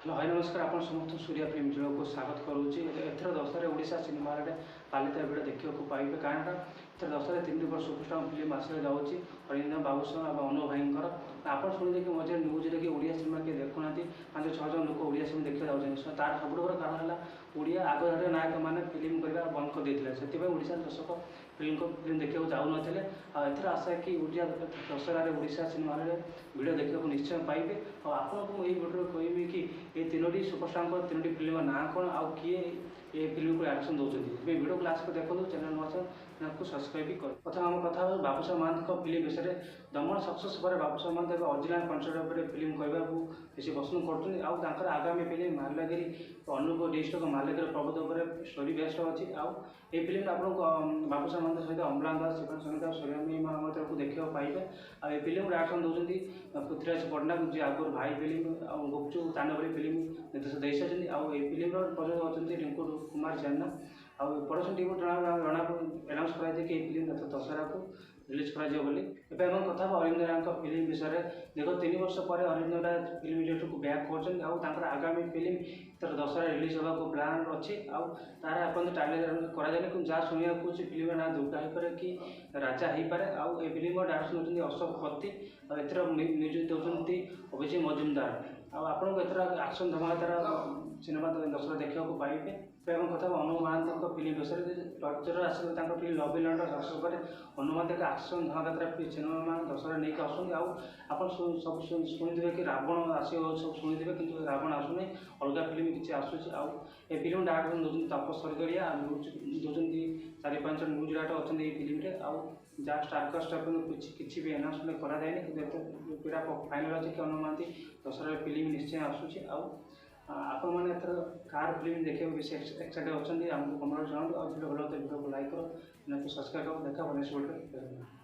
Hello hi नमस्कार आप समस्त सूर्या फिल्म को स्वागत करुँच एथर दशहरा ओडिशा सिनेमा पालित भिड़ देखा पाइबे कारण एथर दशहरा 3 वर्ष सुपरस्टार फिल्म आसने जाऊँगी अरिंदम बाबूसन और अनु भाई आप शुणी कि मझे न्यूज रे कि ओडिया सिनेमा किए देखुना 5-6 जन लोक ओडिया सिनेमा देखा जाऊँगी तार सब बड़ कारण है ओडिया आगधारे नायक मैंने फिल्म करवा बंद कर देते से ओडिशा दर्शक फिल्म देखा जाऊन एथर आशा कि ओडिया दशहर ओडिशा सिनेमा भिड देखा निश्चय पाइबे और आपको यही भिडियो कहबी कि ये 3टी सुपरस्टार 3टी फिल्म ना कौन आउ किए ये फिल्म को रिएक्शन दौरान वीडियो क्लास को देखो चैनल नुआ चैनल को सब्सक्राइब भी कर प्रथम आम कथा बाबूसाह महांत फिल्म विषय दमन सक्सेस पर बाबूसाह महांत एक ओरिजिनल कनसेप्ट पर फिल्म कहवा बेसी पसंद कर आगामी फिल्म मालागिरी अनुप डिस्ट्रिक्ट मालागिरी प्रबोध पर स्टोरी बेस्ड अच्छी आउ ये फिल्म आपको बाबूसाह महांत सहित अम्लान दास शिवन सनिता सूर्यमी महामत को देखा पाइबे आ फिल्म रिएक्शन दौरान पृथ्वीराज पट्टनायक जी आगुर भाई फिल्म गुपचुप तांडवली फिल्म निर्देश दे सारी आउ फिल्म प्रযোজक अच्छा रिंकू कुमार जेना आउ प्रोडक्शन टीम जना एनाउंस कराई कि फिल्म दशहरा को रिलीज कर कथा अरिंदर फिल्म विषय देखो 3 वर्ष पर अरिंदर फिल्म इंडस्ट्री को बैक कर आगामी फिल्म तर दशहरा रिलीज होगा प्लान अच्छी आउ तार अपन टाइलर कर जहाँ शुणा फिल्म ना दुर्गा हो पारे कि राजा हो पारे आउ ए फिल्म डायरेक्शन होती अशोक पति और म्यूजिक दौरान अभिषेक मजुमदार आपको एथर एक्शन धमाका सिनेमा दशहरा देखा पाइबे कथा अनु महांत फिल्म विषय टर्चर आस फिल्म लव लंडन सक्सेस पर अनु महांत एक्शन धमाका सिनेमा दशहरा नहीं आसुँच आप सब शुणी कि रावण आसो सब शुणी कि रावण आसुनी अलग फिल्म किसी आसूँ आउ ए फिल्म डायरेक्शन दौरान तपस सरगड़िया न्यूज दौरान 4-5 न्यूज डायरेक्टर अच्छा फिल्म आउ जहाँ स्टारकास्ट किसी भी एनाउंसमेंट कराए पूरा फाइनाल अच्छे कि अनु महांती दशहरा फिल्म निश्चय आसूँ आपण मैंने कार फिल्म देखा बेसी एक्साइटेड अच्छा आमको कमेंट जनाओ और वीडियो भल वीडियो को लाइक करो सब्सक्राइब करो देखा नेक्स्ट वीडियो।